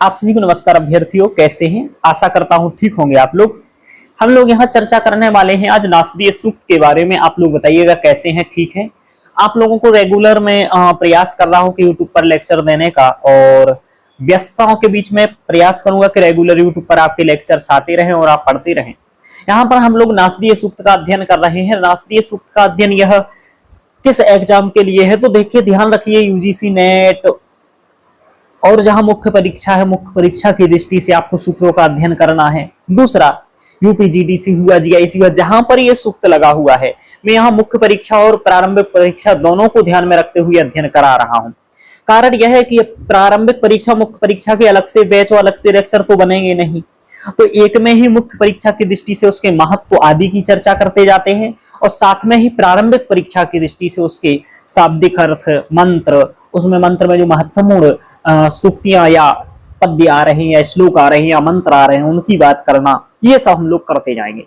आप सभी को नमस्कार अभ्यर्थियों, कैसे हैं? आशा करता हूं ठीक होंगे आप लोग। हम लोग यहाँ चर्चा करने वाले हैं आज नासदीय सूक्त के बारे में। आप लोग बताइएगा कैसे हैं, ठीक है? आप लोगों को रेगुलर में प्रयास कर रहा हूं कि यूट्यूब पर लेक्चर देने का, और व्यस्तताओं के बीच में प्रयास करूंगा कि रेगुलर यूट्यूब पर आपके लेक्चर्स आते रहें और आप पढ़ते रहें। यहाँ पर हम लोग नासदीय सूक्त का अध्ययन कर रहे हैं। नासदीय सूक्त का अध्ययन यह किस एग्जाम के लिए है, तो देखिए ध्यान रखिए, यूजीसी नेट और जहां मुख्य परीक्षा है, मुख्य परीक्षा की दृष्टि से आपको सूत्रों का अध्ययन करना है। दूसरा, यूपीजीडीसी हुआ, जीआईसी हुआ, जहां पर ये सूक्त लगा हुआ है, मैं यहाँ मुख्य परीक्षा और प्रारंभिक परीक्षा दोनों को ध्यान में रखते हुए अध्ययन करा रहा हूं। कारण यह है कि प्रारंभिक परीक्षा मुख्य परीक्षा के अलग से बैच और अलग से लेक्चर तो बनेंगे नहीं, तो एक में ही मुख्य परीक्षा की दृष्टि से उसके महत्व आदि की चर्चा करते जाते हैं, और साथ में ही प्रारंभिक परीक्षा की दृष्टि से उसके शाब्दिक अर्थ, मंत्र, उसमें मंत्र में जो महत्वपूर्ण सूक्तियां या पद्य आ रहे हैं या श्लोक आ रहे हैं या मंत्र आ रहे हैं, उनकी बात करना, ये सब हम लोग करते जाएंगे।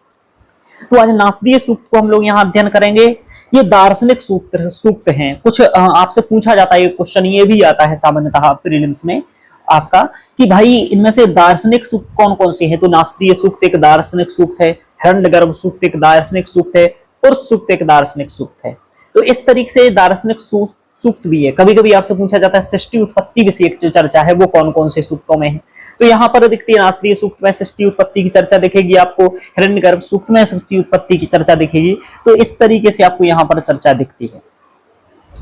तो आज नासदीय सूक्त को हम लोग यहाँ अध्ययन करेंगे। ये दार्शनिक सूक्त हैं। कुछ आपसे पूछा जाता है, क्वेश्चन ये भी आता है सामान्यतः प्रीलिम्स में आपका, कि भाई इनमें से दार्शनिक सूक्त कौन कौन से हैं? तो नासदीय सूक्त एक दार्शनिक सूक्त है, हिरण्यगर्भ सूक्त एक दार्शनिक सूक्त है, पुरुष सूक्त एक दार्शनिक सूक्त है। तो इस तरीके से दार्शनिक सूक्त भी है। कभी कभी आपसे पूछा जाता है सृष्टि उत्पत्ति विषय जो चर्चा है वो कौन कौन से सूक्तों में है, तो यहाँ पर दिखती है नासदीय सूक्त में सृष्टि उत्पत्ति की चर्चा दिखेगी, आपको हिरण्यगर्भ सूक्त में सृष्टि उत्पत्ति की चर्चा दिखेगी। तो इस तरीके से आपको यहाँ पर चर्चा दिखती है,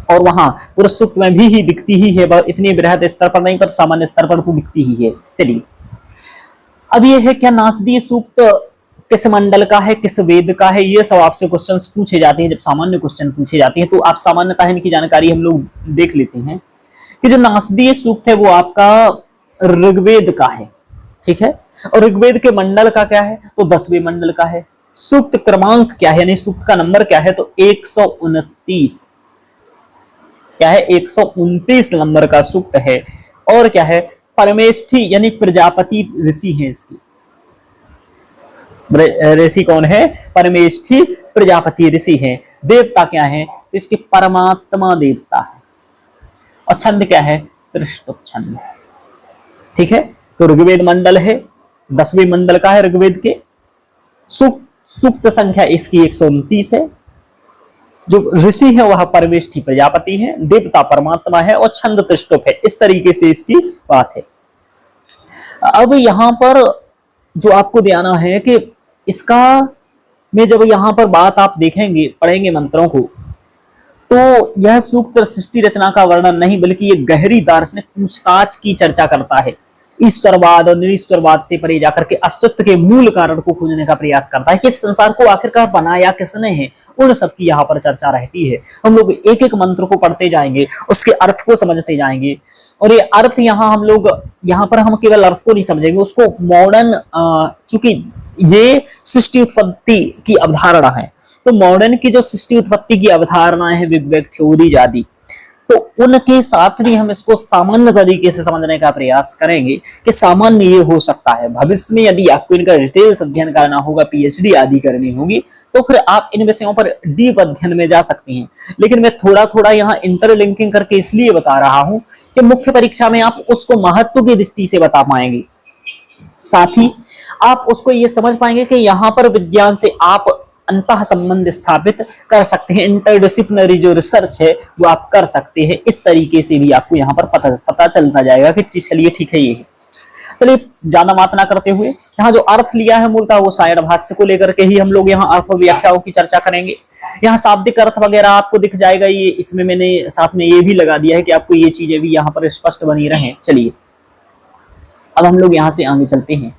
और वहां पुरुष सूक्त में भी ही दिखती ही है, इतनी बृहद स्तर पर नहीं पर सामान्य स्तर पर तो दिखती ही है। चलिए, अब ये है क्या नासदीय सूक्त किस मंडल का है, किस वेद का है, ये सब आपसे क्वेश्चंस पूछे जाते हैं। जब सामान्य क्वेश्चन पूछे जाते हैं तो आप सामान्यतः इनकी जानकारी हम लोग देख लेते हैं कि जो नासदीय सूक्त है वो आपका ऋग्वेद का है, ठीक है। और ऋग्वेद के मंडल का क्या है, तो 10वें मंडल का है। सूक्त क्रमांक क्या है, यानी सूक्त का नंबर क्या है, तो 129 क्या है, 129 नंबर का सूक्त है। और क्या है, परमेष्ठी यानी प्रजापति ऋषि है इसकी। ऋषि कौन है, परमेष्ठी प्रजापति ऋषि है। देवता क्या है, तो इसके परमात्मा देवता है। और छंद क्या है, त्रिष्टुप छंद, ठीक है। तो ऋग्वेद मंडल है, 10वें मंडल का है ऋग्वेद के। सूक्त संख्या इसकी 129 है। जो ऋषि है वह परमेष्ठी प्रजापति है, देवता परमात्मा है, और छंद त्रिष्टुप है। इस तरीके से इसकी बात है। अब यहां पर जो आपको ध्यान है कि इसका में जब यहां पर बात आप देखेंगे, पढ़ेंगे मंत्रों को, तो यह सूक्त सृष्टि रचना का वर्णन नहीं बल्कि ये गहरी दार्शनिक पूछताछ की चर्चा करता है। ईश्वरवाद और निरीश्वरवाद से परे जाकर के अस्तित्व के मूल कारण को खोजने का प्रयास करता है कि इस संसार को आखिरकार बनाया किसने है, उन सब की यहाँ पर चर्चा रहती है। हम लोग एक एक मंत्र को पढ़ते जाएंगे, उसके अर्थ को समझते जाएंगे, और ये अर्थ यहाँ हम लोग यहाँ पर हम केवल अर्थ को नहीं समझेंगे, उसको मॉडर्न, चूंकि ये सृष्टि उत्पत्ति की अवधारणा है, तो मॉडर्न की जो सृष्टि उत्पत्ति की अवधारणाएं है, बिग बैंग थ्योरीज आदि, तो उनके साथ भी हम इसको सामान्य तरीके से समझने का प्रयास करेंगे कि सामान्य ये हो सकता है। भविष्य में यदि आपको इनका डिटेल्स अध्ययन करना होगा, पीएचडी आदि करनी होगी, तो फिर आप इन विषयों पर डीप अध्ययन में जा सकते हैं। लेकिन मैं थोड़ा थोड़ा यहाँ इंटरलिंकिंग करके इसलिए बता रहा हूं कि मुख्य परीक्षा में आप उसको महत्व की दृष्टि से बता पाएंगे, साथ ही आप उसको ये समझ पाएंगे कि यहाँ पर विज्ञान से आप अंतः संबंध स्थापित कर सकते हैं। इंटरडिसिप्लिनरी जो रिसर्च है वो आप कर सकते हैं। इस तरीके से भी आपको यहाँ पर पता चलता जाएगा कि चलिए ठीक है, ये है। चलिए ज्यादा बात ना करते हुए यहाँ जो अर्थ लिया है मूलतः वो शायद भाष्य को लेकर के ही हम लोग यहाँ अर्थ व्याख्याओं की चर्चा करेंगे। यहाँ शाब्दिक अर्थ वगैरह आपको दिख जाएगा, ये इसमें मैंने साथ में ये भी लगा दिया है कि आपको ये चीजें भी यहाँ पर स्पष्ट बनी रहे। चलिए अब हम लोग यहाँ से आगे चलते हैं,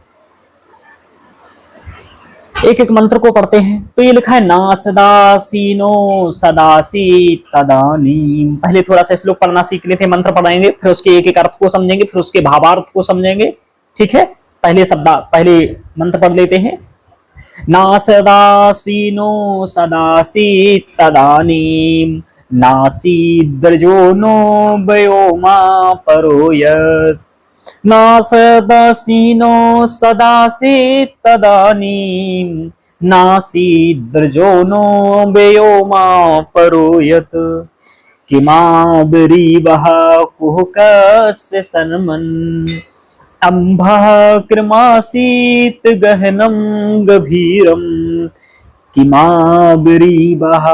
एक एक मंत्र को पढ़ते हैं। तो ये लिखा है ना सदासीनो सदासी तदानीम। पहले थोड़ा सा श्लोक पढ़ना सीख लेते हैं, मंत्र पढ़ाएंगे, फिर उसके एक एक अर्थ को समझेंगे, फिर उसके भावार्थ को समझेंगे, ठीक है। पहले मंत्र पढ़ लेते हैं। ना सदासीनो सदासी तदानीम, नासीद्रजो नो व्योमा परोयत्, ना सदासीनो सदासी तदानीम, नासीद्रजो नो व्योमा परोयत्, किमाब्रीवः कुहकस्य सन्मन्। अम्भः कृमासीत् गहनं गभीरं किमाब्रीवः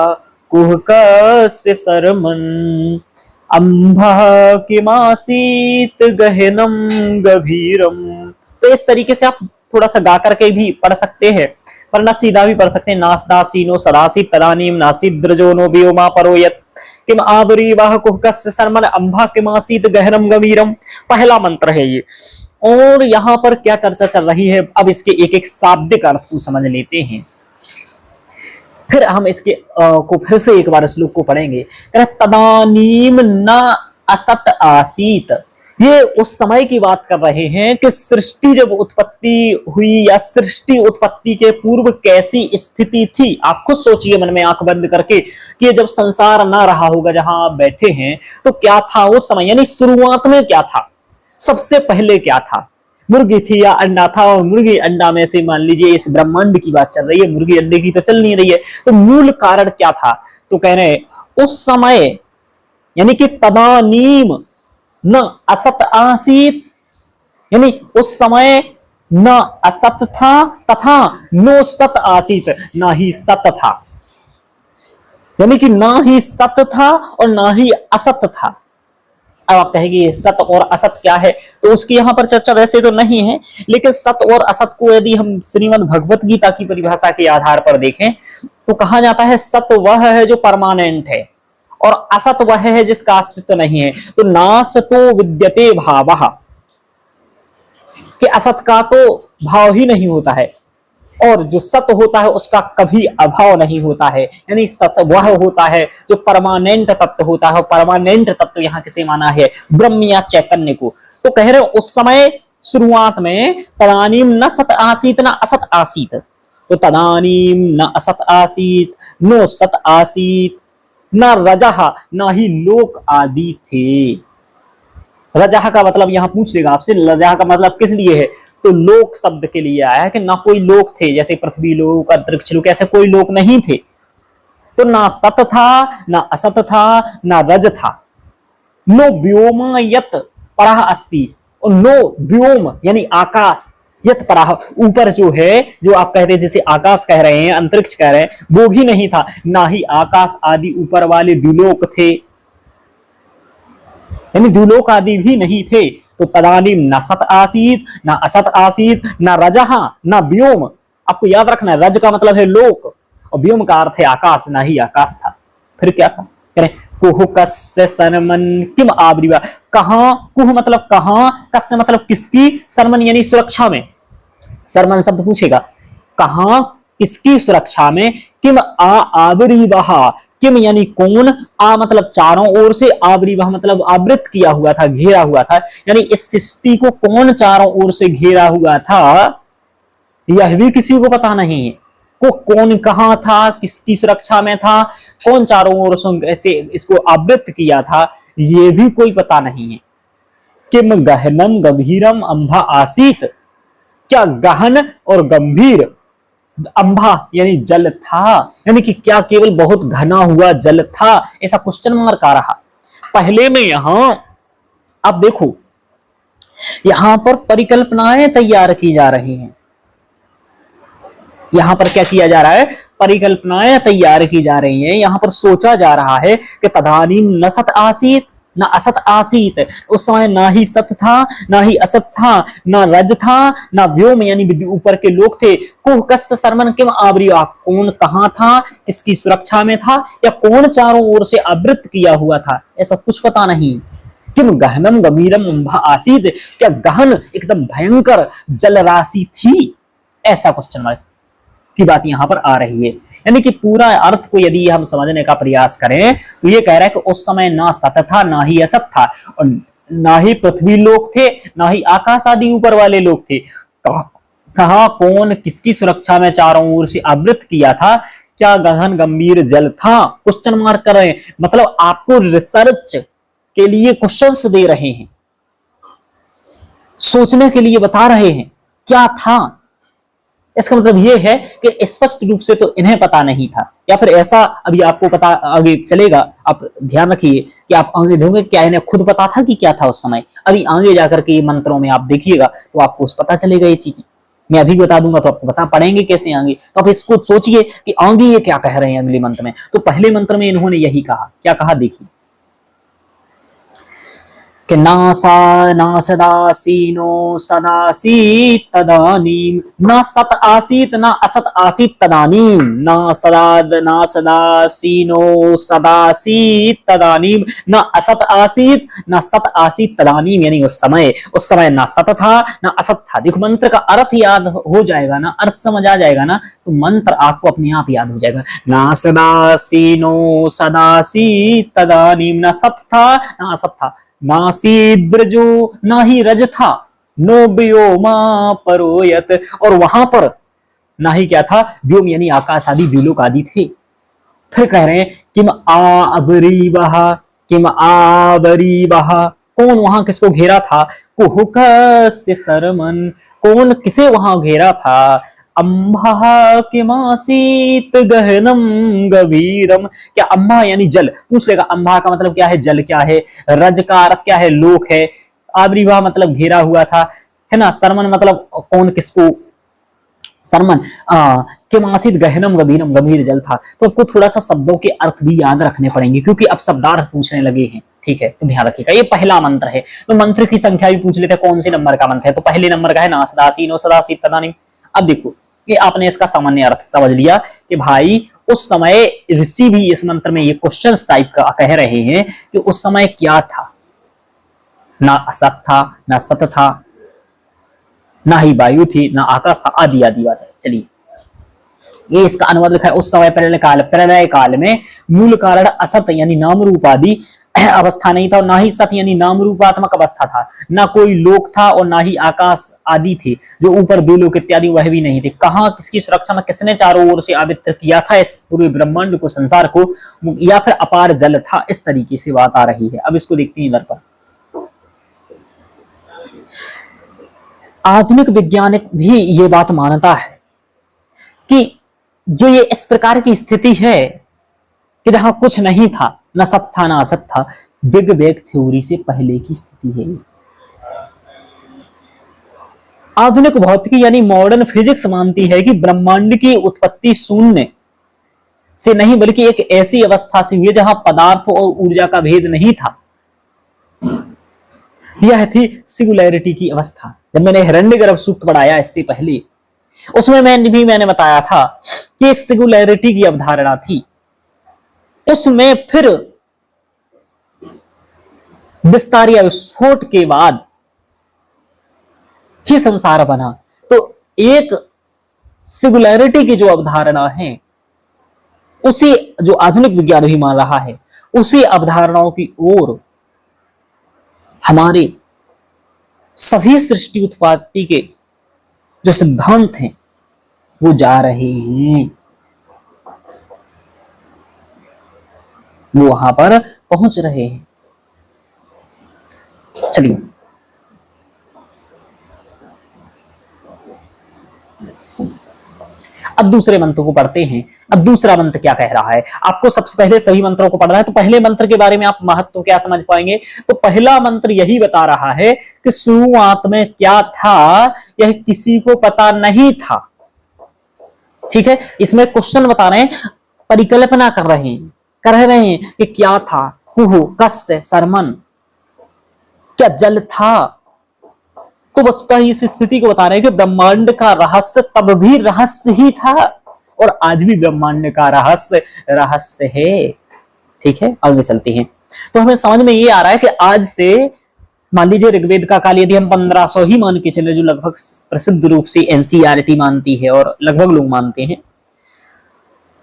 कुहकस्य शर्मन्। अम्भः किमासीत् गहनं गभीरम। तो इस तरीके से आप थोड़ा सा गा करके भी पढ़ सकते हैं, वरना सीधा भी पढ़ सकते हैं। नास्तासीनो सदासी तदानीम नासिद्रजो नो व्योमा परोयत किम आदरीवाह कुहकस्य शर्मन् अम्भा किमासीत गहनम गंभीरम। पहला मंत्र है ये। और यहाँ पर क्या चर्चा चल रही है, अब इसके एक एक शाब्दिक अर्थ को समझ लेते हैं, फिर हम इसके को फिर से एक बार श्लोक को पढ़ेंगे। तदानीम न असत आसीत, ये उस समय की बात कर रहे हैं कि सृष्टि जब उत्पत्ति हुई या सृष्टि उत्पत्ति के पूर्व कैसी स्थिति थी। आप खुद सोचिए मन में आंख बंद करके कि जब संसार ना रहा होगा जहां आप बैठे हैं तो क्या था उस समय, यानी शुरुआत में क्या था, सबसे पहले क्या था। मुर्गी थी या अंडा था, और मुर्गी अंडा में से मान लीजिए इस ब्रह्मांड की बात चल रही है, मुर्गी अंडे की तो चल नहीं रही है, तो मूल कारण क्या था। तो कह रहे उस समय यानी कि तदानीम न असत आसीत, यानी उस समय न असत था तथा नो सत आसीत, ना ही सत था, यानी कि ना ही सत था और ना ही असत था। अब आप कहेंगे सत और असत क्या है, तो उसकी यहां पर चर्चा वैसे तो नहीं है, लेकिन सत और असत को यदि हम श्रीमद् भगवत गीता की परिभाषा के आधार पर देखें तो कहा जाता है सत वह है जो परमानेंट है और असत वह है जिसका अस्तित्व नहीं है। तो नासतो विद्यते भावः, कि असत का तो भाव ही नहीं होता है, और जो सत होता है उसका कभी अभाव नहीं होता है। यानी सत वह होता है जो परमानेंट तत्व होता है, और परमानेंट तत्व यहाँ किसे माना है, ब्रह्म या चैतन्य को। तो कह रहे उस समय शुरुआत में तदानीम न सत आसीत न असत आसीत, तो तदानीम न असत आसीत नो सत आसीत न रजह न ही लोक आदि थे। रजह का मतलब यहां पूछ लेगा आपसे, रजह का मतलब किस लिए है, तो लोक शब्द के लिए आया है कि ना कोई लोक थे, जैसे पृथ्वी लोक अंतरिक्ष लोक, ऐसे कोई लोक नहीं थे। तो ना सत था ना असत था ना रज था। नो व्योम यत परः अस्ति, और नो व्योम यानी आकाश, यत परः ऊपर जो है, जो आप कहते हैं जैसे आकाश कह रहे हैं अंतरिक्ष कह रहे हैं, वो भी नहीं था, ना ही आकाश आदि ऊपर वाले द्युलोक थे, यानी द्युलोक आदि भी नहीं थे। तो तदानीम न सत आसीत न असत आसीत न रजहा न व्योम। आपको याद रखना है रज का मतलब है लोक और व्योम का अर्थ है आकाश, ना ही आकाश था। फिर क्या था, कह रहे कुहकस्य शर्मन् किम आब्रीवा, कहां, कुह मतलब कहां, कस्य मतलब किसकी, शर्मन् यानी सुरक्षा में, शर्मन शब्द पूछेगा कहां किसकी सुरक्षा में, किम आबरीवहा, किम यानी कौन, आ मतलब चारों ओर से, आबरीवह मतलब आवृत किया हुआ था, घेरा हुआ था, यानी इस सृष्टि को कौन चारों ओर से घेरा हुआ था यह भी किसी को पता नहीं है। को कौन कहां था, किसकी सुरक्षा में था, कौन चारों ओर से इसको आवृत किया था, यह भी कोई पता नहीं है। किम गहनम गंभीरम अंभा आसीत, क्या गहन और गंभीर, अंभा यानी जल था, यानी कि क्या केवल बहुत घना हुआ जल था, ऐसा क्वेश्चन मार्क आ रहा। पहले में यहां आप देखो, यहां पर परिकल्पनाएं तैयार की जा रही हैं। यहां पर क्या किया जा रहा है, परिकल्पनाएं तैयार की जा रही हैं। यहां पर सोचा जा रहा है कि तदानीम न सत आसीत न असत आसीत, उस समय ना ही सत था ना ही असत था, ना रज था ना व्योम यानी ऊपर के लोग थे। कुहकस्य शर्मन् किम आब्रीवा, कौन कहां था, किसकी सुरक्षा में था, या कौन चारों ओर से आवृत किया हुआ था, ऐसा कुछ पता नहीं। किम गहनम गंभीरम अंभा आसीत, क्या गहन एकदम भयंकर जल राशि थी, ऐसा क्वेश्चन मार्क की बात यहां पर आ रही है। यानी कि पूरा अर्थ को यदि हम समझने का प्रयास करें तो ये कह रहा है कि उस समय ना सत था ना ही असत था, और ना ही पृथ्वी लोग थे ना ही आकाश आदि ऊपर वाले लोग थे। कहा कौन किसकी सुरक्षा में चारों ओर से आवृत किया था, क्या गहन गंभीर जल था, क्वेश्चन मार्क कर रहे हैं। मतलब आपको रिसर्च के लिए क्वेश्चंस दे रहे हैं, सोचने के लिए बता रहे हैं क्या था। इसका मतलब ये है कि स्पष्ट रूप से तो इन्हें पता नहीं था, या फिर ऐसा अभी आपको पता आगे चलेगा। आप ध्यान रखिए कि आप आगे देखोगे क्या इन्हें खुद पता था कि क्या था उस समय। अभी आगे जाकर के ये मंत्रों में आप देखिएगा तो आपको पता चलेगा ये चीज। मैं अभी बता दूंगा तो आपको बता पढ़ेंगे कैसे आगे, तो आप इसको सोचिए कि आगे ये क्या कह रहे हैं अगले मंत्र में। तो पहले मंत्र में इन्होंने यही कहा, क्या कहा देखिए कि नासा ना सदासीनो सदासीत तदानीम, ना सत आसीत ना असत आसीत तदानीम, ना सदाद ना सदासीनो सदासीत तदानीम, ना असत आसीत ना सत आसीत तदानीम, यानी उस समय ना सत था ना असत था। देखो मंत्र का अर्थ याद हो जाएगा ना, अर्थ समझ आ जाएगा ना, तो मंत्र आपको अपने आप याद हो जाएगा। ना सदासीनो सदासीत तदानीम, ना सत था ना असत था, नासीद्रजो ना ही रज था, नो व्योमा परोयत, और वहां पर ना ही क्या था, व्योम यानी आकाश आदि, द्युलोक आदि थे। फिर कह रहे हैं किम आबरी बहा, किम आबरी बहा, कौन वहां किसको घेरा था, कुहुकस्य सरमन, कौन किसे वहां घेरा था, अम्भा किमासीत गहनम गभीरम, क्या अम्भा यानी जल, पूछ लेगा अम्भा का मतलब क्या है, जल क्या है, रज का अर्थ क्या है, लोक है, आबरीवा मतलब घेरा हुआ था, है ना, सरमन मतलब कौन किसको, सरमन किमासीत गहनम गभीरम, गंभीर जल था। तो आपको थोड़ा सा शब्दों के अर्थ भी याद रखने पड़ेंगे क्योंकि अब शब्दार्थ पूछने लगे हैं, ठीक है, तो ध्यान रखिएगा। ये पहला मंत्र है, तो मंत्र की संख्या भी पूछ लेते हैं कौन से नंबर का मंत्र है, तो पहले नंबर का है ना सदासीनो सदासीत तदानीम। अब देखो कि आपने इसका सामान्य अर्थ समझ लिया कि भाई उस समय ऋषि भी इस मंत्र में ये क्वेश्चन टाइप का कह रहे हैं कि उस समय क्या था, ना असत था ना सत था, ना ही वायु थी ना आकाश था, आदि आदि बात है। चलिए ये इसका अनुवाद लिखा है, उस समय प्रलय काल में मूल कारण असत यानी नाम रूप आदि अवस्था नहीं था, और ना ही सत यानी नाम रूपात्मक अवस्था था, ना कोई लोक था और ना ही आकाश आदि थे जो ऊपर द्युलोक इत्यादि वह भी नहीं थे। कहां किसकी सुरक्षा में किसने चारों ओर से आवित्र किया था इस पूरे ब्रह्मांड को, संसार को, या फिर अपार जल था, इस तरीके से बात आ रही है। अब इसको देखते हैं इधर पर। आधुनिक वैज्ञानिक भी ये बात मानता है कि जो ये इस प्रकार की स्थिति है कि जहां कुछ नहीं था, न सत था ना असत था, बिग बैंग थ्योरी से पहले की स्थिति है। आधुनिक भौतिकी यानी मॉडर्न फिजिक्स मानती है कि ब्रह्मांड की उत्पत्ति शून्य से नहीं बल्कि एक ऐसी अवस्था से हुई है जहां पदार्थ और ऊर्जा का भेद नहीं था। यह थी सिंगुलैरिटी की अवस्था। जब मैंने हिरण्यगर्भ सूक्त पढ़ाया इससे पहले, उसमें मैंने बताया था कि एक सिंगुलैरिटी की अवधारणा थी, उसमें फिर विस्तार या विस्फोट के बाद ही संसार बना। तो एक सिंगुलैरिटी की जो अवधारणा है, उसी जो आधुनिक विज्ञान भी मान रहा है, उसी अवधारणाओं की ओर हमारे सभी सृष्टि उत्पत्ति के जो सिद्धांत हैं वो जा रहे हैं, वो वहां पर पहुंच रहे हैं। चलिए अब दूसरे मंत्र को पढ़ते हैं। अब दूसरा मंत्र क्या कह रहा है, आपको सबसे पहले सभी मंत्रों को पढ़ना है, तो पहले मंत्र के बारे में आप महत्व क्या समझ पाएंगे। तो पहला मंत्र यही बता रहा है कि शुरुआत में क्या था यह किसी को पता नहीं था। ठीक है, इसमें क्वेश्चन बता रहे हैं, परिकल्पना कर रहे हैं कि क्या था, कुहु कस्य सरमन, क्या जल था। तो वस्तुतः इस स्थिति को बता रहे हैं कि ब्रह्मांड का रहस्य तब भी रहस्य ही था और आज भी ब्रह्मांड का रहस्य है। ठीक है, आगे चलते हैं। तो हमें समझ में ये आ रहा है कि आज से मान लीजिए ऋग्वेद का काल यदि हम 1500 ही मान के चले, जो लगभग प्रसिद्ध रूप से एनसीईआरटी मानती है और लगभग लोग मानते हैं,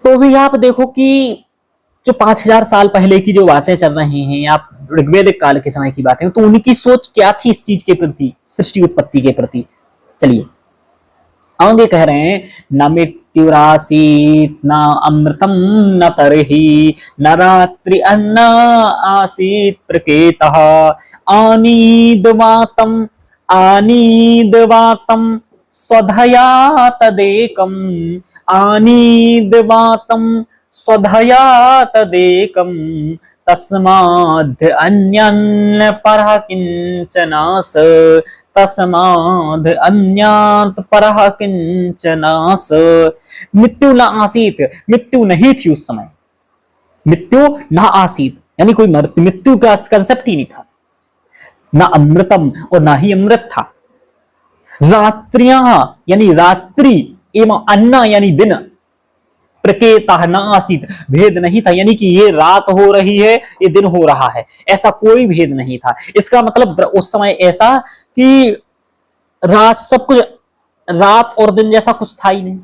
तो भी आप देखो कि जो 5000 साल पहले की जो बातें चल रही हैं, आप ऋग्वेदिक काल के समय की बातें, तो उनकी सोच क्या थी इस चीज के प्रति, सृष्टि उत्पत्ति के प्रति। चलिए आगे कह रहे हैं, न मृत्युरासीत न अमृतम न तरहि न रात्रि अन्न आसीत प्रकेतः आनीदवातम स्वधया तदेकम आनीदवातम, स्वधया तदेकम तस्माद् अन्यन्न परः किंचनास, तस्माद् अन्यात् परः किंचनास। मृत्यु न आसीत, मृत्यु नहीं थी उस समय, मृत्यु न आसीत यानी कोई मृत्यु का कंसेप्ट ही नहीं था, ना अमृतम और ना ही अमृत था। रात्रियां यानी रात्रि एवं अन्ना यानी दिन, प्रकेता न आसीत भेद नहीं था, यानी कि ये रात हो रही है ये दिन हो रहा है, ऐसा कोई भेद नहीं था। इसका मतलब उस समय ऐसा कि रात सब कुछ, रात और दिन जैसा कुछ था ही नहीं।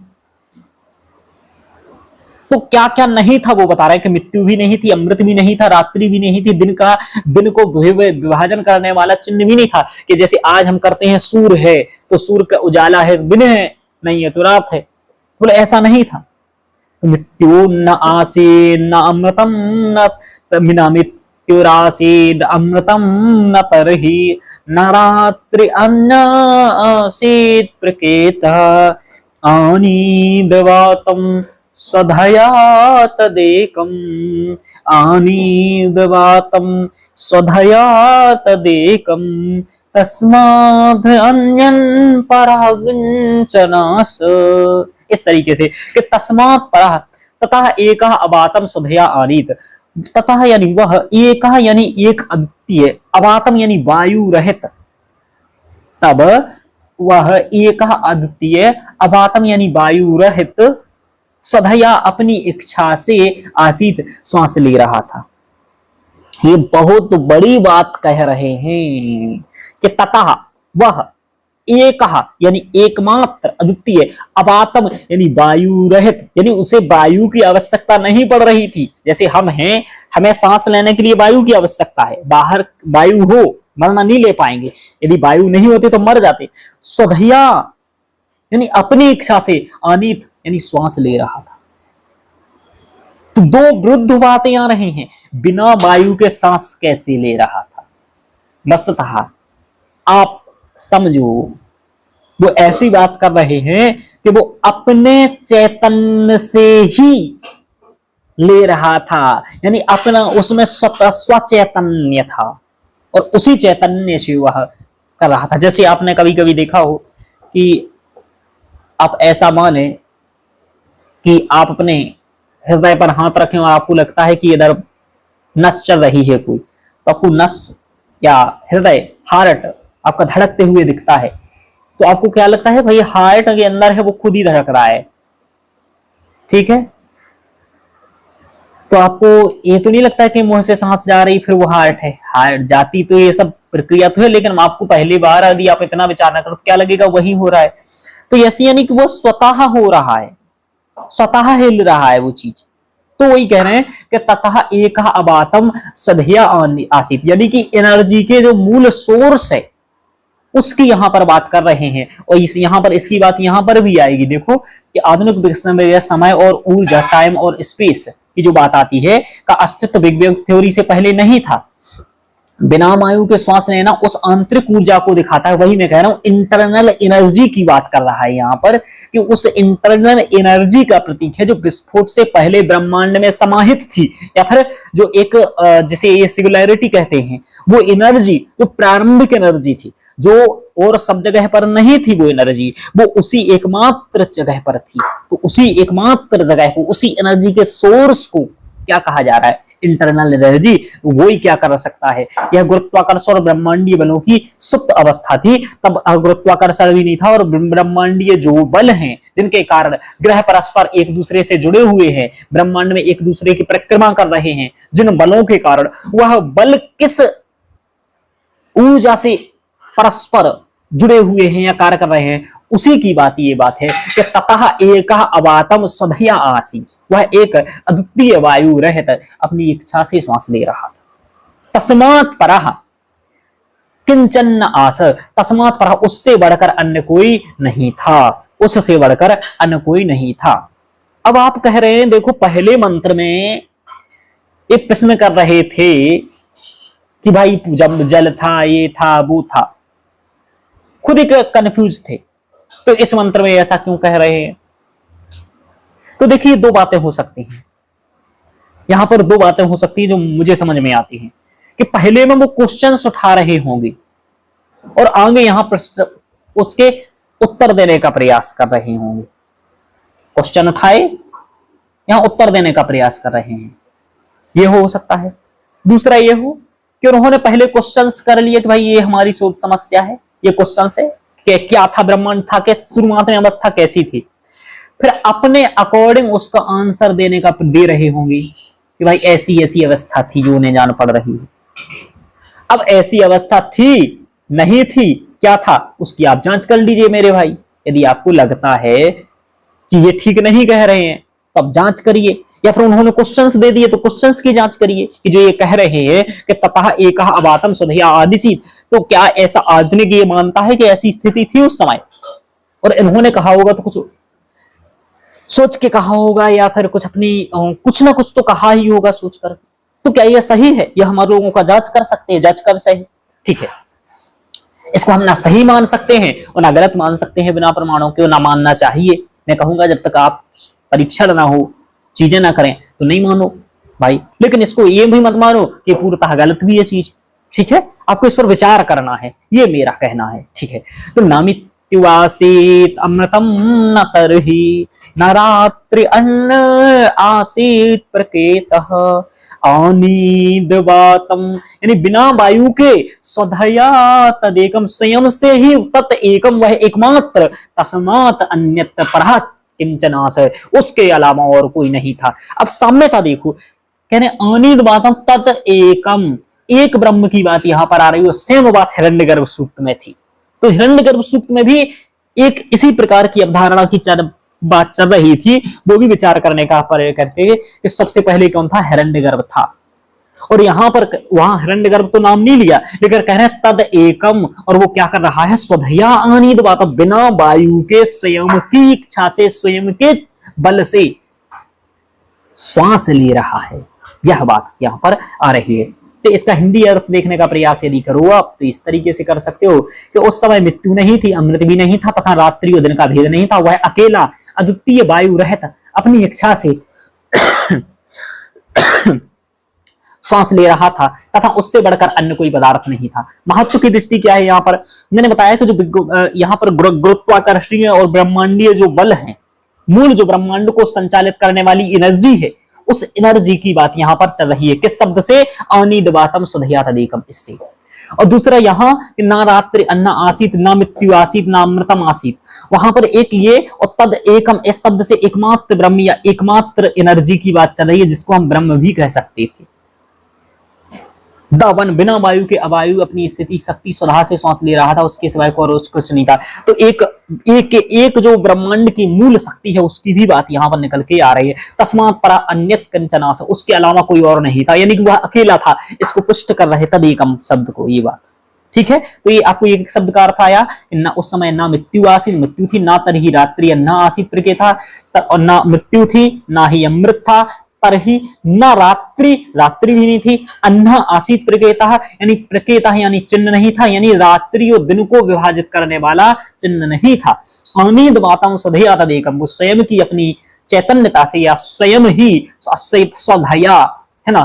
तो क्या क्या नहीं था वो बता रहे हैं कि मृत्यु भी नहीं थी, अमृत भी नहीं था, रात्रि भी नहीं थी, दिन को विभाजन करने वाला चिन्ह भी नहीं था कि जैसे आज हम करते हैं सूर्य है तो सूर्य का उजाला है, दिन है नहीं है तो रात है, बोले ऐसा नहीं था। तो मृत्यु न आसीद न अमृतम न मृत्युरासीद अमृतम न तरहि न रात्रि अन्न आसीद प्रकेतः आनीदवातम स्वधया तदेकम आनीदवातम स्वधया तदेकम तस्माद् अन्यन् परः किंचनास। इस तरीके से कि तस्मात् परः ततः एकः अवातम स्वधया आनीत, ततः यानी वह एकः यानी एक अद्वितीय, अवातम यानी वायु रहित, तब वह एकः अद्वितीय, अवातम यानी वायु रहित, स्वधया अपनी इच्छा से आसीत श्वास ले रहा था। ये बहुत बड़ी बात कह रहे हैं कि ततः वह एक यानी एकमात्र अद्वितीय, अवातम यानी वायु रहित, यानी उसे वायु की आवश्यकता नहीं पड़ रही थी। जैसे हम हैं, हमें सांस लेने के लिए वायु की आवश्यकता है, बाहर वायु हो मरना नहीं ले पाएंगे, यदि वायु नहीं होती तो मर जाते। स्वधया यानी अपनी इच्छा से, अनित यानी श्वास ले रहा था। तो दो वृद्ध बातें आ रही हैं, बिना वायु के सांस कैसे ले रहा था। वस्तुतः आप समझो, वो ऐसी बात कर रहे हैं कि वो अपने चैतन्य से ही ले रहा था, यानी अपना उसमें स्वचैतन्य था और उसी चैतन्य से वह कर रहा था। जैसे आपने कभी कभी देखा हो कि आप ऐसा माने कि आप अपने हृदय पर हाथ रखें और आपको लगता है कि इधर नस चल रही है कोई, तो आपको नस या हृदय, हार्ट आपका धड़कते हुए दिखता है, तो आपको क्या लगता है, भाई हार्ट के अंदर है वो खुद ही धड़क रहा है, ठीक है। तो आपको ये तो नहीं लगता है कि मुंह से सांस जा रही फिर वो हार्ट है, हार्ट जाती तो ये सब प्रक्रिया तो है, लेकिन आपको पहली बार यदि आप इतना विचार न करो तो क्या लगेगा वही हो रहा है। तो ऐसी यानी कि वो स्वतः हो रहा है, स्वतः हिल रहा है वो चीज। तो वही कह रहे हैं कि ततः एक अवातम स्वधया आसीत, यानी कि एनर्जी के जो मूल सोर्स है उसकी यहां पर बात कर रहे हैं। और इस यहां पर इसकी बात यहां पर भी आएगी। देखो कि आधुनिक विज्ञान में समय और ऊर्जा, टाइम और स्पेस की जो बात आती है का अस्तित्व बिग बैंग थ्योरी से पहले नहीं था। बिना वायु के श्वास लेना उस आंतरिक ऊर्जा को दिखाता है। वही मैं कह रहा हूं, इंटरनल एनर्जी की बात कर रहा है यहाँ पर, कि उस इंटरनल एनर्जी का प्रतीक है जो विस्फोट से पहले ब्रह्मांड में समाहित थी, या फिर जो एक जिसे ये सिंगुलैरिटी कहते हैं, वो एनर्जी जो प्रारंभिक एनर्जी थी, जो और सब जगह पर नहीं थी, वो एनर्जी वो उसी एकमात्र जगह पर थी। तो उसी एकमात्र जगह को, उसी एनर्जी के सोर्स को क्या कहा जा रहा है, इंटरनल एनर्जी। वो ही क्या कर सकता है, यह गुरुत्वाकर्षण और ब्रह्मांडीय बलों की सुप्त अवस्था थी। तब गुरुत्वाकर्षण भी नहीं था और ब्रह्मांडीय जो बल हैं जिनके कारण ग्रह परस्पर एक दूसरे से जुड़े हुए हैं, ब्रह्मांड में एक दूसरे की परिक्रमा कर रहे हैं, जिन बलों के कारण वह बल किस ऊर्जा से परस्पर जुड़े हुए हैं या कार्य कर रहे हैं, उसी की बात ये बात है कि ततः एक अवातम स्वधया आसीत, वह एक अद्वितीय वायु रहित अपनी इच्छा से श्वास ले रहा था। तस्मात् परः किंचन आस, तस्मात् परः उससे बढ़कर अन्य कोई नहीं था, उससे बढ़कर अन्य कोई नहीं था। अब आप कह रहे हैं, देखो पहले मंत्र में एक प्रश्न कर रहे थे कि भाई जब जल था, ये था, वो था, खुद एक कंफ्यूज थे तो इस मंत्र में ऐसा क्यों कह रहे हैं? तो देखिए दो बातें हो सकती हैं यहां पर, दो बातें हो सकती है जो मुझे समझ में आती हैं कि पहले में वो क्वेश्चंस उठा रहे होंगे और आगे यहां पर उसके उत्तर देने का प्रयास कर रहे होंगे। क्वेश्चन उठाए, यहां उत्तर देने का प्रयास कर रहे हैं, ये हो सकता है। दूसरा ये हो कि उन्होंने पहले क्वेश्चंस कर लिए कि भाई ये हमारी शोध समस्या है, ये क्वेश्चन है कि क्या था ब्रह्मांड, था कि शुरुआत में अवस्था कैसी थी, फिर अपने अकॉर्डिंग उसका आंसर देने का दे रहे होंगे कि भाई ऐसी ऐसी अवस्था थी जो उन्हें जान पड़ रही है। अब ऐसी अवस्था थी, नहीं थी, क्या था, उसकी आप जांच कर लीजिए मेरे भाई। यदि आपको लगता है कि ये ठीक नहीं कह रहे हैं तो आप जांच करिए, या फिर उन्होंने क्वेश्चंस दे दिए तो क्वेश्चंस की जांच करिए कि जो ये कह रहे हैं कि ततः एकः अवातम स्वधया आदिसीत, तो क्या ऐसा आधुनिक ये मानता है कि ऐसी स्थिति थी उस समय और इन्होंने कहा होगा तो कुछ सोच के कहा होगा या फिर कुछ अपनी कुछ ना कुछ तो कहा ही होगा सोचकर। तो क्या यह सही है? यह हमारे लोगों का जांच कर सकते हैं, जांच कर सही, ठीक है। इसको हम ना सही मान सकते हैं और ना गलत मान सकते हैं बिना प्रमाणों के, ना मानना चाहिए। मैं कहूंगा जब तक आप परीक्षण ना हो, चीजें ना करें तो नहीं मानो भाई, लेकिन इसको ये भी मत मानो कि पूर्णतः गलत भी है चीज, ठीक है। आपको इस पर विचार करना है, ये मेरा कहना है, ठीक है। तो नामित्युवासीत अमृतम न तरहि न रात्रि अन्न आसीत प्रकेतः अनिदवातम, यानी बिना वायु के स्वधया तदेकम, स्वयं से ही तत् एकम वह एकमात्र, तस्मात् अन्यत्र परहत किंचनास, उसके अलावा और कोई नहीं था। अब साम्यता देखो, कहने अनिदवातम तत् एकम, एक ब्रह्म की बात यहां पर आ रही है। सेम बात हिरण्यगर्भ सूक्त में थी, तो हिरण्यगर्भ सूक्त में भी एक इसी प्रकार की अवधारणा की बात चल रही थी। वो भी विचार करने का प्रयास करते हैं कि सबसे पहले कौन था, हिरण्यगर्भ था। और यहां पर वहां हिरण्यगर्भ तो नाम नहीं लिया, लेकिन कह रहे हैं तद एकम, और वो क्या कर रहा है, स्वधया अनिदवात, बिना वायु के स्वयं की इच्छा से, स्वयं के बल से श्वास ले रहा है। यह बात यहां पर आ रही है। तो इसका हिंदी अर्थ देखने का प्रयास यदि करो आप तो इस तरीके से कर सकते हो कि उस समय मृत्यु नहीं थी, अमृत भी नहीं था, तथा रात्रि और दिन का भेद नहीं था। वह अकेला अद्वितीय वायु रहित अपनी इच्छा से श्वास ले रहा था, तथा उससे बढ़कर अन्य कोई पदार्थ नहीं था। महत्व की दृष्टि क्या है यहाँ पर, मैंने बताया कि जो यहाँ पर गुरुत्वाकर्षणीय और ब्रह्मांडीय जो बल है, मूल जो ब्रह्मांड को संचालित करने वाली एनर्जी है, उस एनर्जी की बात यहां पर चल रही है। किस शब्द से, अनिदवातम स्वधया तदेकम, इससे। और दूसरा यहां ना रात्रि अन्न आसीत, ना मृत्यु आसीत, ना अमृतम आसीत, वहां पर एक ये और तद एकम, इस शब्द से एकमात्र ब्रह्म या एकमात्र एनर्जी की बात चल रही है, जिसको हम ब्रह्म भी कह सकते थे। दावन, बिना वायु के अवायु अपनी स्थिति शक्ति स्वधा से सांस ले रहा था, उसके सिवाय कोई कुछ नहीं था। तो एक जो ब्रह्मांड की मूल शक्ति है उसकी भी बात यहां पर निकल के आ रही है। तस्मात् परा अन्यत कंचनास, उसके अलावा कोई और नहीं था, यानी कि वह अकेला था। इसको पुष्ट कर रहे तदेकम शब्द को, ये बात ठीक है। तो ये आपको एक शब्द का अर्थ आया, ना उस समय ना मृत्यु आसीत, मृत्यु थी, ना तरही रात्रि ना आसीत प्रकेता, और ना मृत्यु थी ना ही अमृत था, तरही न रात्रि, रात्रि भी नहीं थी, अन्ना आसीत प्रकेता, यानी प्रकेता यानी चिन्ह नहीं था, यानी रात्रि और दिन को विभाजित करने वाला चिन्ह नहीं था। अनिदवातम स्वधया तदेकम, वो स्वयं की अपनी चैतन्यता से या स्वयं ही स्वधया है ना,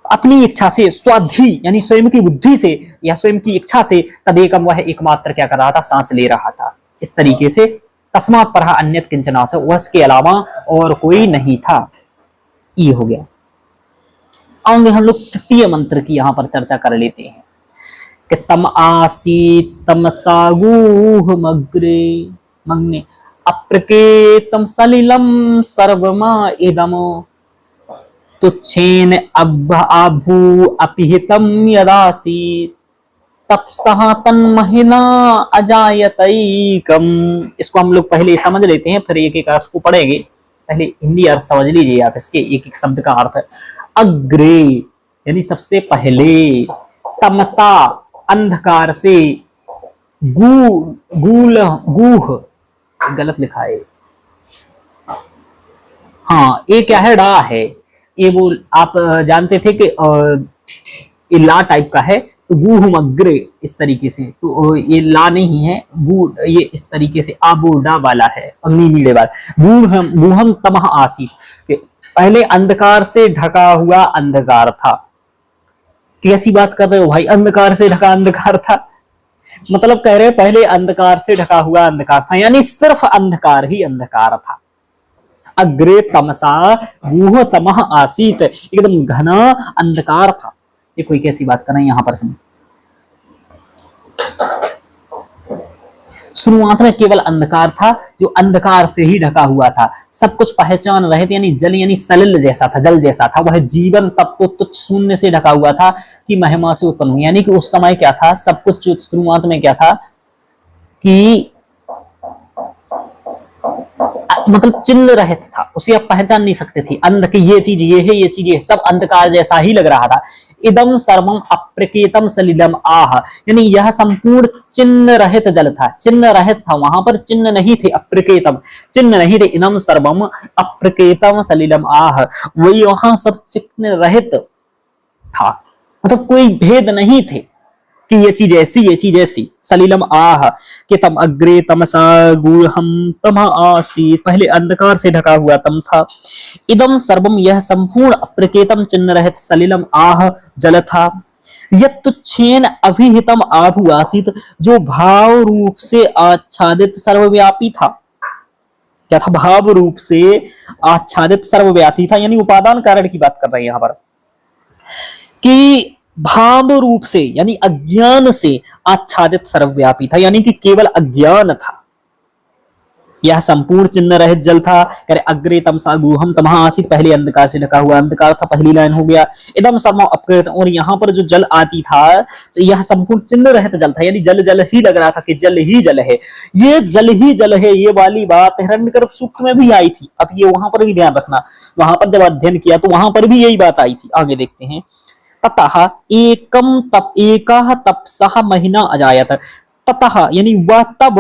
अपनी इच्छा से, स्वाधि यानी स्वयं की बुद्धि से या स्वयं की इच्छा से, तदेकम वह एकमात्र क्या कर रहा था, सांस ले रहा था। इस तरीके से तस्मात् परः अन्यत् किंचनास, उसके अलावा और कोई नहीं था। ये हो गया। आगे हम लोग तृतीय मंत्र की यहां पर चर्चा कर लेते हैं कि तम आसीत तमसागूह मग्रे मग्ने अप्रकेतम सलिलम सर्वमा इदमो तुच्छेन अभू अपिहितम यदासीत तपसः तन्महिना अजायतैकम। इसको हम लोग पहले समझ लेते हैं, फिर एक एक अर्थ को पढ़ेंगे। पहले हिंदी अर्थ समझ लीजिए आप इसके, एक एक शब्द का अर्थ है। अग्रे यानी सबसे पहले, तमसा अंधकार से, गूल गूह गलत लिखा है, हाँ ये क्या है, डा है ये। वो आप जानते थे कि ला टाइप का है, तो गूहम अग्रे इस तरीके से, तो ये ला नहीं है, गू ये इस तरीके से आबूडा वाला है, अग्नि मीड़े वाला। गूहम गूहम तमह आसीत, कि पहले अंधकार से ढका हुआ अंधकार था। कैसी बात कर रहे हो भाई, अंधकार से ढका अंधकार था, मतलब कह रहे पहले अंधकार से ढका हुआ अंधकार था, यानी सिर्फ अंधकार ही अंधकार था। अग्रे तमसा गूह तमह आसीत, एकदम घना अंधकार था। ये कोई कैसी बात कर रहे हैं यहां पर समझ। शुरुआत में केवल अंधकार था, जो अंधकार से ही ढका हुआ था, सब कुछ पहचान रहे थे, यानी जल यानी सलिल जैसा था, जल जैसा था। वह जीवन तब तो तुच्छ शून्य से ढका हुआ था कि महिमा से उत्पन्न हुई, यानी कि उस समय क्या था, सब कुछ शुरुआत में क्या था कि मतलब चिन्ह रहित था, उसे आप पहचान नहीं सकते थे। अंध की ये चीज ये है, ये चीज ये, सब अंधकार जैसा ही लग रहा था। इदम सर्वम अप्रकेतम सलिलम आह, यानी यह संपूर्ण चिन्ह रहित जल था, चिन्ह रहित था, वहां पर चिन्ह नहीं थे, अप्रकेतम चिन्ह नहीं थे। इदम सर्वम अप्रकेतम सलिलम आह, वही वहां सब चिन्ह रहित था, मतलब कोई भेद नहीं थे कि ये चीज ऐसी, ये चीज ऐसी। सलिलम आह कि तम अग्रे तमसा गूढ़म तम आसीत, पहले अंधकार से ढका हुआ तम था। इदम सर्वम, यह संपूर्ण अप्रकेतम चिन्ह रहित सलिलम आह जल था। यत्तुच्छेन अभिहितम आभु आसीत, जो भाव रूप से आच्छादित सर्वव्यापी था। क्या था? भाव रूप से आच्छादित सर्वव्यापी था, यानी उपादान कारण की बात कर रहे हैं यहां पर कि भाव रूप से यानी अज्ञान से आच्छादित सर्वव्यापी था, यानी कि केवल अज्ञान था। यह संपूर्ण चिन्ह रहित जल था। करे अग्रे तमसा गूहम तमह आसीत, पहले अंधकार से ढका हुआ अंधकार था, पहली लाइन हो गया। इदम सर्वम अपकृत, और यहां पर जो जल आती था, तो यह संपूर्ण चिन्ह रहित जल था, यानी जल जल ही लग रहा था कि जल ही जल है, ये जल ही जल है। ये वाली बात हिरण्यगर्भ सूक्त में भी आई थी। अब ये वहां पर भी ध्यान रखना, वहां पर जब अध्ययन किया तो वहां पर भी यही बात आई थी। आगे देखते हैं। ततः एकम तप एकाह तपसः महीना अजायत, ततः यानी वह तब,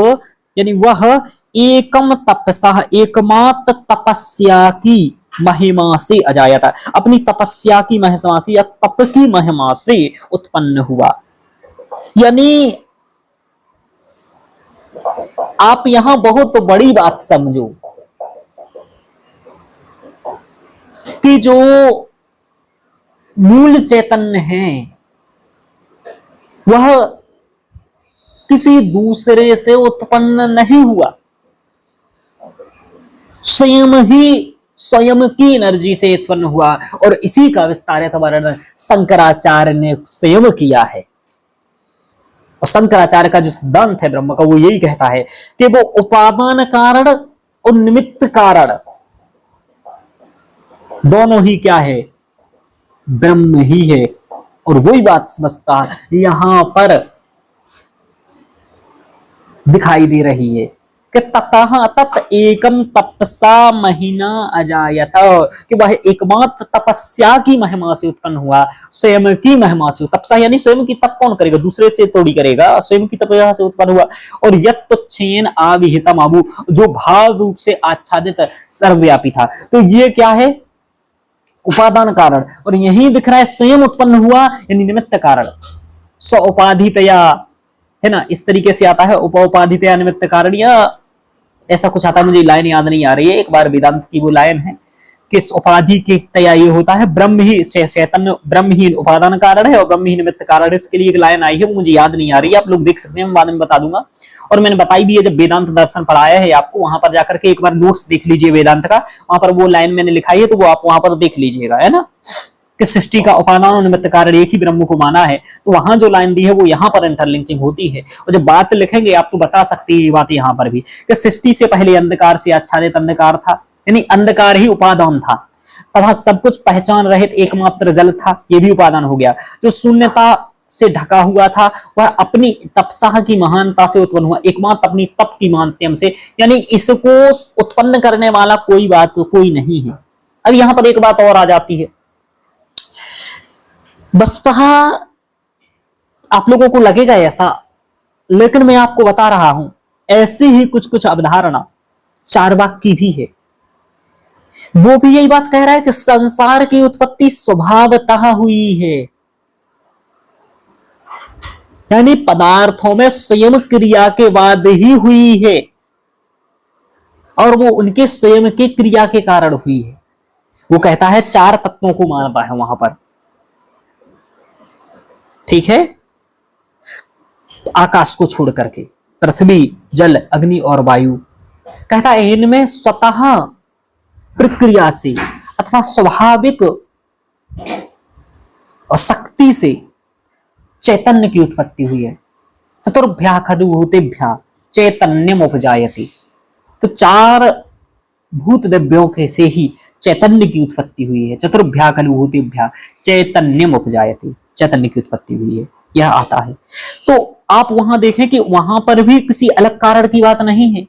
यानी वह एकम तपसः एकमात्र तपस्या की महिमा से अजायत, अपनी तपस्या की महिमा से या तप की महिमा से उत्पन्न हुआ। यानी आप यहां बहुत बड़ी बात समझो कि जो मूल चैतन्य है वह किसी दूसरे से उत्पन्न नहीं हुआ, स्वयं की एनर्जी से उत्पन्न हुआ। और इसी का विस्तारित वर्णन शंकराचार्य ने स्वयं किया है। और शंकराचार्य का जो सिद्धांत है ब्रह्म का, वो यही कहता है कि वो उपादान कारण और निमित्त कारण दोनों ही क्या है? ब्रह्म ही है। और वही बात समझता यहां पर दिखाई दे रही है कि ततः तत् एकम तपसा महीना अजायत, कि वह एकमात्र तपस्या की महिमा से उत्पन्न हुआ, स्वयं की महिमा से। तपसा यानी स्वयं की तप कौन करेगा? दूसरे से थोड़ी करेगा, स्वयं की तपस्या से उत्पन्न हुआ। और यत्तुच्छेन आविहितम आबु, जो भाव रूप से आच्छादित सर्वव्यापी था। तो ये क्या है? उपादान कारण। और यही दिख रहा है स्वयं उत्पन्न हुआ, यानी निमित्त कारण। स्व उपाधितया, है ना, इस तरीके से आता है, उपोपाधितया निमित्त कारण, या ऐसा कुछ आता है, मुझे लाइन याद नहीं आ रही है। एक बार वेदांत की वो लाइन है कि उपाधि के तया ये होता है, ब्रह्म ही चैतन्य, ब्रह्म ही उपादान कारण है और ब्रह्म ही निमित्त कारण है। इसके लिए एक लाइन आई है, वो मुझे याद नहीं आ रही है, आप लोग देख सकते हैं, मैं बाद में बता दूंगा। और मैंने बताई भी है, जब वेदांत दर्शन पढ़ाया है आपको, वहां पर जाकर के एक बार नोट्स देख लीजिए वेदांत का, वहां पर वो लाइन मैंने लिखाई है, तो वो आप वहां पर देख लीजिएगा, है ना, कि सृष्टि का उपादान और निमित्त कारण एक ही ब्रह्म को माना है। तो वहां जो लाइन दी है वो यहाँ पर इंटरलिंकिंग होती है। और जब बात लिखेंगे आपको बता सकती है ये बात यहाँ पर भी, कि सृष्टि से पहले अंधकार से आच्छादित अंधकार था, यानी अंधकार ही उपादान था। तथा सब कुछ पहचान रहित एकमात्र जल था, ये भी उपादान हो गया। जो शून्यता से ढका हुआ था वह अपनी तपसा की महानता से उत्पन्न हुआ, एकमात्र अपनी तप की माध्यम से, यानी इसको उत्पन्न करने वाला कोई बात कोई नहीं है। अब यहां पर एक बात और आ जाती है, वस्तुतः आप लोगों को लगेगा ऐसा, लेकिन मैं आपको बता रहा हूं ऐसी ही कुछ कुछ अवधारणा चार्वाक की भी है। वो भी यही बात कह रहा है कि संसार की उत्पत्ति स्वभावतः हुई है। यानी पदार्थों में स्वयं क्रिया के बाद ही हुई है और वो उनके स्वयं की क्रिया के कारण हुई है। वो कहता है चार तत्वों को मानता है वहां पर, ठीक है, आकाश को छोड़ करके, पृथ्वी, जल, अग्नि और वायु। कहता है इनमें स्वतः प्रक्रिया से अथवा स्वाभाविक शक्ति से चैतन्य की उत्पत्ति हुई है। चतुर्भ्या खद्भूतेभ्या चैतन्यम उपजायति। तो चार भूत द्रव्यों के से ही चैतन्य की उत्पत्ति हुई है। चतुर्भ्या खलुभूतेभ्या चैतन्यम उपजायति, चैतन्य की उत्पत्ति हुई है, यह आता है। तो आप वहां देखें कि वहां पर भी किसी अलग कारण की बात नहीं है।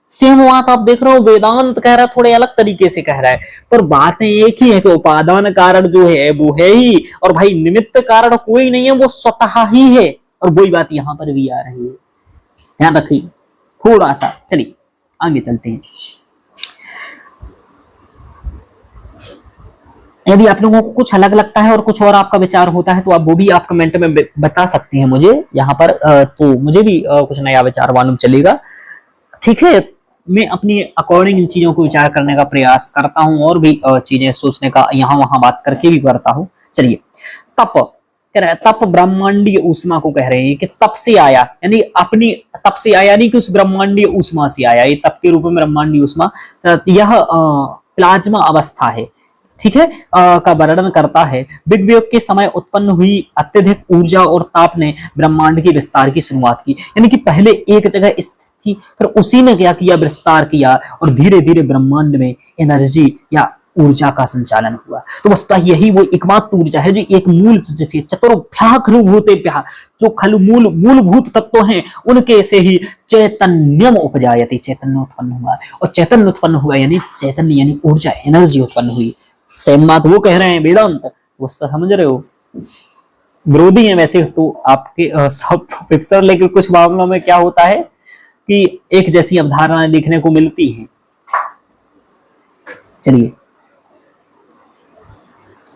सेम बात आप देख रहे हो, वेदांत कह रहा है थोड़े अलग तरीके से कह रहा है, पर बातें एक ही है कि उपादान कारण जो है वो है ही, और भाई निमित्त कारण कोई नहीं है, वो स्वतः ही है। और वही बात यहां पर भी आ रही है, ध्यान रखिए थोड़ा सा। चलिए आगे चलते हैं। यदि आप लोगों को कुछ अलग लगता है और कुछ और आपका विचार होता है तो आप वो भी आप कमेंट में बता सकते हैं मुझे यहाँ पर, तो मुझे भी कुछ नया विचार मालूम चलेगा, ठीक है। मैं अपनी अकॉर्डिंग इन चीजों को विचार करने का प्रयास करता हूं और भी चीजें सोचने का यहाँ वहां बात करके भी करता हूं। चलिए, तप कह रहे हैं, तप ब्रह्मांडीय ऊष्मा को कह रहे हैं कि तप से आया, यानी अपनी तप से आया नहीं कि उस ब्रह्मांडीय ऊष्मा से आया, ये तप के रूप में ब्रह्मांडीय ऊष्मा, यह प्लाज्मा अवस्था है, ठीक है, का वर्णन करता है। बिग बैंग के समय उत्पन्न हुई अत्यधिक ऊर्जा और ताप ने ब्रह्मांड के विस्तार की शुरुआत की। यानी कि पहले एक जगह स्थित थी, फिर उसी ने क्या किया, विस्तार किया, और धीरे धीरे ब्रह्मांड में एनर्जी या ऊर्जा का संचालन हुआ। तो वस्तुतः यही वो एकमात्र ऊर्जा है जो एक मूल जैसे चतुर्भ्या खलुभूतेभ्यः, जो खलु मूलभूत तत्व हैं उनके से ही चैतन्यम उपजायति, चैतन्य उत्पन्न हुआ। और चैतन्य उत्पन्न हुआ यानी चैतन्य यानी ऊर्जा, एनर्जी उत्पन्न हुई। सेम बात वो कह रहे हैं वेदांत, वो समझ रहे हो, विरोधी है वैसे तो आपके सब पिक्चर, लेकिन कुछ मामलों में क्या होता है कि एक जैसी अवधारणाएं देखने को मिलती हैं। चलिए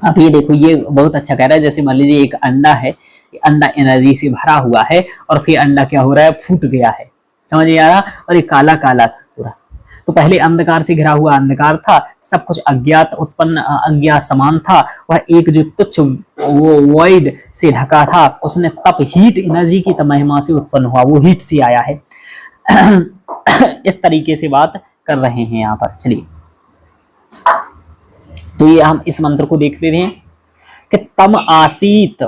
आप ये देखो, ये बहुत अच्छा कह रहा है। जैसे मान लीजिए एक अंडा है, अंडा एनर्जी से भरा हुआ है और फिर अंडा क्या हो रहा है, फूट गया है, समझ नहीं आ रहा, और ये काला काला था पूरा। तो पहले अंधकार से घिरा हुआ अंधकार था, सब कुछ अज्ञात उत्पन्न अज्ञात समान था, वह एक जो तुच्छ वो वॉइड से ढका था, उसने तप हीट एनर्जी की महिमा से उत्पन्न हुआ, वो हीट से आया है। इस तरीके से बात कर रहे हैं यहाँ पर। चलिए तो ये हम इस मंत्र को देखते हैं कि तम आसीत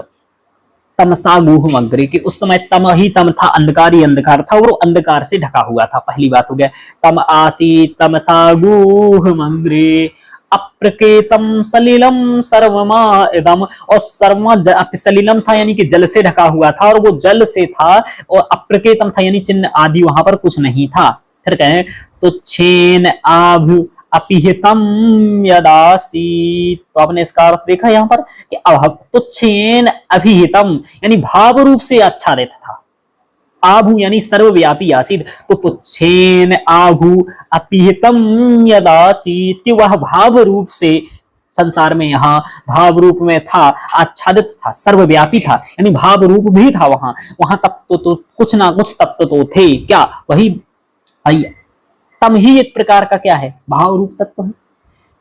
तमसा गुहम अग्रे, कि उस समय तम ही तम था, अंधकार ही अंधकार था और अंधकार से ढका हुआ था। पहली बात हो गया, तम आसीत तम था गुहम अग्रे अप्रकेतम सलिलम सर्वमा इदम, और सर्वमा सलिलम था यानी कि जल से ढका हुआ था, और वो जल से था, और अप्रकेतम था यानी चिन्ह आदि वहां पर कुछ नहीं था। फिर कहें तो छेन आभु अपिहितम यदासीत, तो आपने इसका अर्थ देखा यहाँ पर कि तो छेन अभिहितम यानी भाव रूप से आच्छादित था, आभु यानी सर्वव्यापी आसीत, तो छेन आभु अपिहितम यदासीत, कि वह भाव रूप से संसार में यहाँ भाव रूप में था, आच्छादित था, सर्वव्यापी था, यानी भाव रूप भी था वहां। वहां तत्व तो कुछ ना कुछ तत्व तो थे, क्या वही तम ही एक प्रकार का क्या है, भाव रूप तत्व है।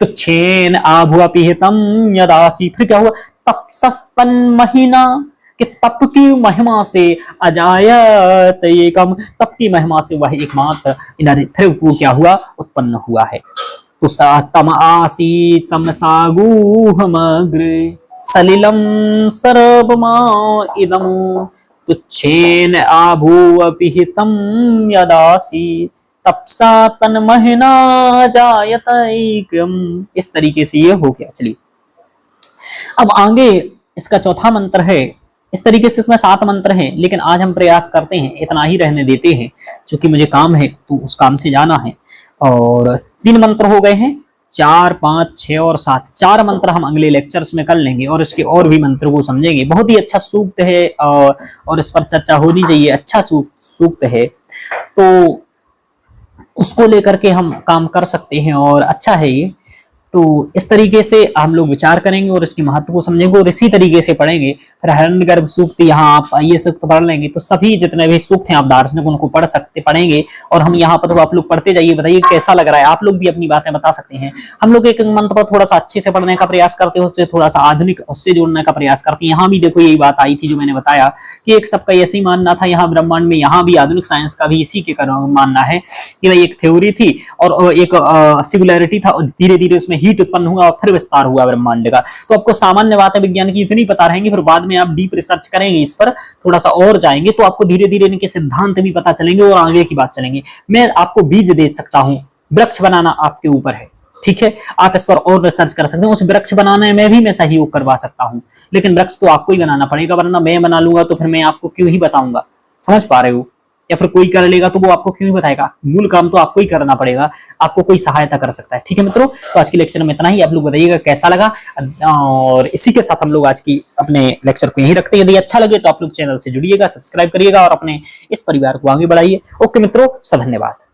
तो छेन आभुअपिहितम यदासी, फिर क्या हुआ, तपसस्तन महीना, कि तप की महिमा से अजायत एकम, तप की महिमा से वह एकमात्र, फिर वो क्या हुआ, उत्पन्न हुआ है। तो तम आसी तम सागुहमग्रे सलिलम सर्वमा इदम, तो छेन आभुअपिहितम यदासी तपसा तन महीना जायतैकम, इस तरीके से ये हो गया। चलिए अब आगे इसका चौथा मंत्र है। इस तरीके से इसमें 7 मंत्र हैं, लेकिन आज हम प्रयास करते हैं इतना ही रहने देते हैं, क्योंकि मुझे काम है तो उस काम से जाना है। और 3 मंत्र हो गए हैं, 4, 5, 6 और 7, 4 मंत्र हम अगले लेक्चर्स में कर लेंगे और इसके और भी मंत्र को समझेंगे। बहुत ही अच्छा सूक्त है और इस पर चर्चा होनी चाहिए, अच्छा सूक्त है, तो उसको लेकर के हम काम कर सकते हैं और अच्छा है ये। तो इस तरीके से हम लोग विचार करेंगे और इसके महत्व को समझेंगे और इसी तरीके से पढ़ेंगे। फिर हिरण्यगर्भ सूक्त यहाँ आप ये सूक्त पढ़ लेंगे तो सभी जितने भी सूक्त हैं आप दार्शनिक उनको पढ़ेंगे। और हम यहाँ पर तो आप लोग पढ़ते जाइए, बताइए कैसा लग रहा है। आप लोग भी अपनी बातें बता सकते हैं। हम लोग एक मंत्र पर थोड़ा सा अच्छे से पढ़ने का प्रयास करते हैं, उससे थोड़ा सा आधुनिक उससे जोड़ने का प्रयास करते हैं। यहाँ भी देखो यही बात आई थी जो मैंने बताया कि एक सबका ऐसे ही मानना था यहाँ ब्रह्मांड में, यहाँ भी आधुनिक साइंस का भी इसी के मानना है कि भाई एक थ्योरी थी और एक सिंगुलैरिटी था और धीरे धीरे उसमें हीट उत्पन्न हुआ और फिर विस्तार हुआ ब्रह्मांड का। तो आपको सामान्य बातें विज्ञान की इतनी पता रहेंगी, फिर बाद में आप डीप रिसर्च करेंगे, इस पर थोड़ा सा और जाएंगे तो आपको धीरे धीरे इनके सिद्धांत भी पता चलेंगे और आगे की बात चलेंगे। मैं आपको बीज दे सकता हूं, वृक्ष बनाना आपके ऊपर है, ठीक है। आप इस पर और रिसर्च कर सकते हैं, उस वृक्ष बनाने में भी मैं सहयोग करवा सकता हूं, लेकिन वृक्ष तो आपको ही बनाना पड़ेगा, वरना मैं बना लूंगा तो फिर मैं आपको क्यों ही बताऊंगा। समझ पा रहे हो? या फिर कोई कर लेगा तो वो आपको क्यों ही बताएगा। मूल काम तो आपको ही करना पड़ेगा, आपको कोई सहायता कर सकता है। ठीक है मित्रों, तो आज के लेक्चर में इतना ही। आप लोग बताइएगा कैसा लगा, और इसी के साथ हम लोग आज की अपने लेक्चर को यहीं रखते हैं। यदि अच्छा लगे तो आप लोग चैनल से जुड़िएगा, सब्सक्राइब करिएगा और अपने इस परिवार को आगे बढ़ाइए। ओके मित्रों, धन्यवाद।